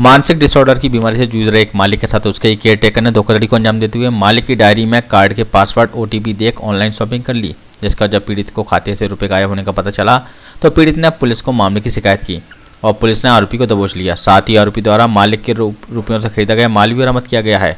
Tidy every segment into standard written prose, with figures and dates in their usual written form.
मानसिक डिसऑर्डर की बीमारी से जूझ रहे एक मालिक के साथ उसके केयर टेकर ने धोखाधड़ी को अंजाम देते हुए मालिक की डायरी में कार्ड के पासवर्ड ओटीपी देख ऑनलाइन शॉपिंग कर ली, जिसका जब पीड़ित को खाते से रुपए गायब होने का पता चला तो पीड़ित ने पुलिस को मामले की शिकायत की और पुलिस ने आरोपी को दबोच लिया। साथ ही आरोपी द्वारा मालिक के रुपयों से खरीदा गया माल भी बरामद किया गया है।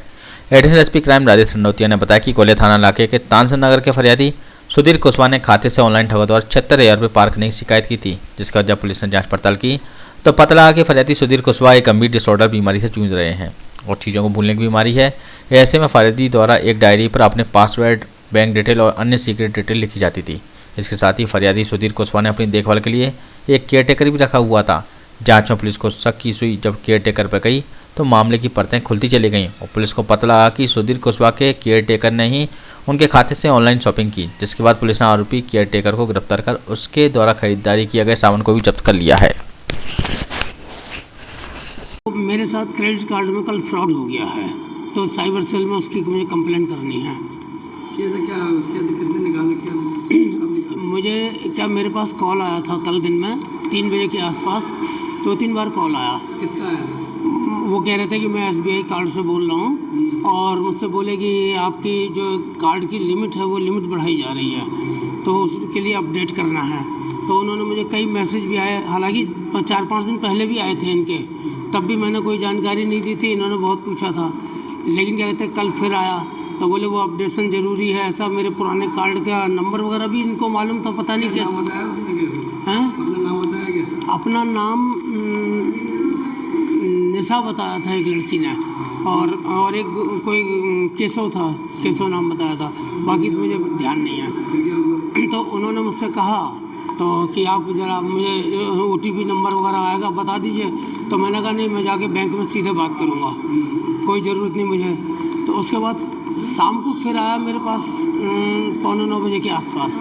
एडिशनल एसपी क्राइम राजेश खंडोतिया ने बताया कि कोले थाना इलाके के तानसेन नगर के फरियादी सुधीर कुशवाहा ने खाते से ऑनलाइन ठगों द्वारा 76,000 रुपये पार करने की शिकायत की थी, जिसका जब पुलिस ने जांच पड़ताल की तो पता लगा कि फरियादी सुधीर कुशवाहा एक गंभीर डिसऑर्डर बीमारी से जूझ रहे हैं और चीज़ों को भूलने की बीमारी है। ऐसे में फरियादी द्वारा एक डायरी पर अपने पासवर्ड, बैंक डिटेल और अन्य सीक्रेट डिटेल लिखी जाती थी। इसके साथ ही फरियादी सुधीर कुशवाहा ने अपनी देखभाल के लिए एक केयर टेकर भी रखा हुआ था। जांच में पुलिस को शक की सुई जब केयर टेकर पर गई तो मामले की परतें खुलती चली गईं और पुलिस को पता लगा कि सुधीर कुशवाहा के केयर टेकर ने ही उनके खाते से ऑनलाइन शॉपिंग की, जिसके बाद पुलिस ने आरोपी केयर टेकर को गिरफ्तार कर उसके द्वारा खरीदारी किया गया सामान को भी जब्त कर लिया है। मेरे साथ क्रेडिट कार्ड में कल फ्रॉड हो गया है, तो साइबर सेल में उसकी मुझे कंप्लेंट करनी है। किसने निकाला क्या? मुझे मेरे पास कॉल आया था कल दिन में 3 बजे के आसपास, 2-3 बार कॉल आया। किसका आया? वो कह रहे थे कि मैं SBI कार्ड से बोल रहा हूँ और मुझसे बोले कि आपकी जो कार्ड की लिमिट है वो लिमिट बढ़ाई जा रही है, तो उसके लिए अपडेट करना है। तो उन्होंने मुझे कई मैसेज भी आए, हालांकि 4-5 दिन पहले भी आए थे इनके, तब भी मैंने कोई जानकारी नहीं दी थी। इन्होंने बहुत पूछा था, लेकिन क्या कहते हैं कल फिर आया तो बोले वो अपडेशन ज़रूरी है। ऐसा मेरे पुराने कार्ड का नंबर वगैरह भी इनको मालूम था, पता नहीं कैसे। हैं? अपना नाम निशा बताया था एक लड़की ने, और एक कोई केशव था, केशव नाम बताया था, बाकी तो मुझे ध्यान नहीं है। तो उन्होंने मुझसे कहा तो कि आप ज़रा मुझे OTP नंबर वगैरह आएगा बता दीजिए। तो मैंने कहा नहीं, मैं जाके बैंक में सीधे बात करूँगा, कोई ज़रूरत नहीं मुझे। तो उसके बाद शाम को फिर आया मेरे पास 8:45 बजे के आसपास।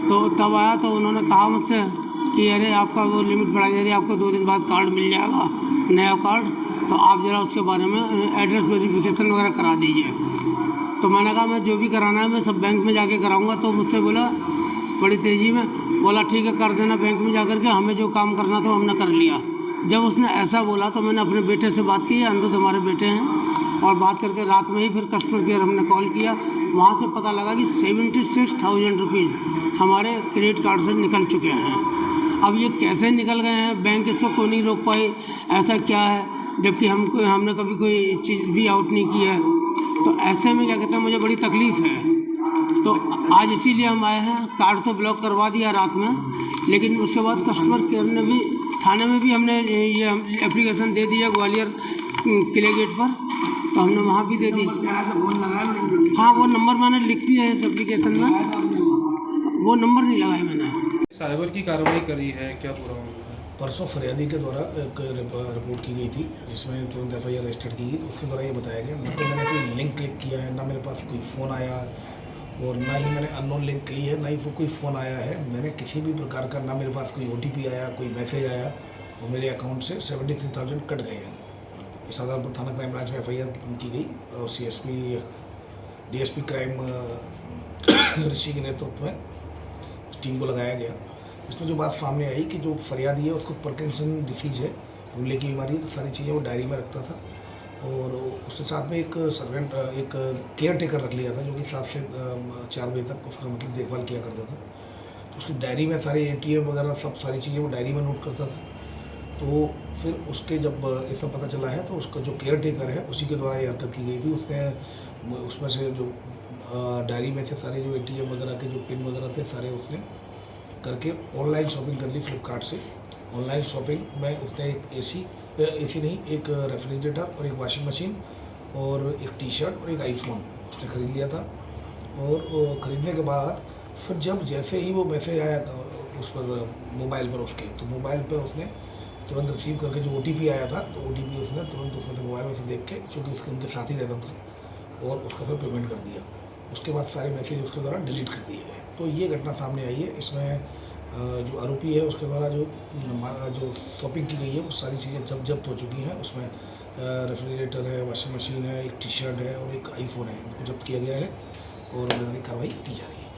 तो तब आया तो उन्होंने कहा मुझसे कि अरे आपका वो लिमिट बढ़ा दे रही, आपको 2 दिन बाद कार्ड मिल जाएगा, नया कार्ड, तो आप ज़रा उसके बारे में एड्रेस वेरिफिकेशन वगैरह करा दीजिए। तो मैंने कहा मैं जो भी कराना है मैं सब बैंक में जाके कराऊंगा। तो मुझसे बोला बड़ी तेज़ी में, बोला ठीक है कर देना बैंक में जाकर के, हमें जो काम करना था हमने कर लिया। जब उसने ऐसा बोला तो मैंने अपने बेटे से बात की, अनिरुद्ध हमारे बेटे हैं, और बात करके रात में ही फिर कस्टमर केयर हमने कॉल किया। वहाँ से पता लगा कि 76,000 रुपीज़ हमारे क्रेडिट कार्ड से निकल चुके हैं। अब ये कैसे निकल गए हैं, बैंक इसको क्यों नहीं रोक पाए, ऐसा क्या है, जबकि हमने कभी कोई चीज़ भी आउट नहीं की है। तो ऐसे में क्या कहते हैं मुझे बड़ी तकलीफ़ है। तो आज इसीलिए हम आए हैं। कार्ड तो ब्लॉक करवा दिया रात में, लेकिन उसके बाद कस्टमर केयर ने भी, थाने में भी हमने ये एप्लीकेशन दे दिया ग्वालियर किले गेट पर, तो हमने वहाँ भी दे दी। हाँ वो नंबर मैंने लिख दिया है इस एप्लीकेशन में, वो नंबर नहीं लगाया मैंने। साइबर की कार्रवाई करी है, क्या पूरा मामला है? परसों फरियादी के द्वारा एक रिपोर्ट की गई थी जिसमें तुरंत FIR रजिस्टर्ड की गई। उसके द्वारा ये बताया गया, ना तो मैंने कोई लिंक क्लिक किया है, ना मेरे पास कोई फ़ोन आया, और ना ही मैंने अननोन लिंक ली है, ना ही वो कोई फ़ोन आया है। मैंने किसी भी प्रकार का, ना मेरे पास कोई OTP आया, कोई मैसेज आया, और मेरे अकाउंट से 73,000 कट गए हैं। इस आधार पर थाना क्राइम ब्रांच में FIR की गई और DSP क्राइम ऋषि के नेतृत्व में टीम को लगाया गया। इसमें जो बात सामने आई कि जो फरियादी है उसको पार्किंसन डिसीज है, भूलने की बीमारी है, तो सारी चीज़ें वो डायरी में रखता था, और उसके साथ में एक सर्वेंट, एक केयर टेकर रख लिया था जो कि 7 से 4 बजे तक उसका मतलब देखभाल किया करता था। तो उसकी डायरी में सारे ATM वगैरह सब सारी चीज़ें वो डायरी में नोट करता था। तो फिर उसके जब ऐसा पता चला है तो उसका जो केयर टेकर है उसी के द्वारा ये हरकत की गई थी। उसमें से जो डायरी में से सारे जो ATM वगैरह के जो पिन वगैरह थे सारे उसने करके ऑनलाइन शॉपिंग कर ली फ्लिपकार्ट से। ऑनलाइन शॉपिंग में उसने एक AC नहीं, एक रेफ्रिजरेटर और एक वॉशिंग मशीन और एक T-शर्ट और एक iPhone उसने ख़रीद लिया था। और ख़रीदने के बाद फिर जब जैसे ही वो मैसेज आया उस पर मोबाइल पर उसके, तो मोबाइल पर उसने तुरंत रिसीव करके जो OTP आया था, तो OTP उसने तुरंत उसमें मोबाइल में से देख के, क्योंकि उसके उनके साथ ही रहता था, और उसका फिर पेमेंट कर दिया। उसके बाद सारे मैसेज उसके द्वारा डिलीट कर दिए गए। तो ये घटना सामने आई है। इसमें जो आरोपी है उसके द्वारा जो शॉपिंग की गई है वो सारी चीज़ें जब्त हो चुकी हैं। उसमें रेफ्रिजरेटर है, वॉशिंग मशीन है, एक T-शर्ट है और एक iPhone है, उनको जब्त किया गया है और वैधानिक कार्रवाई की जा रही है।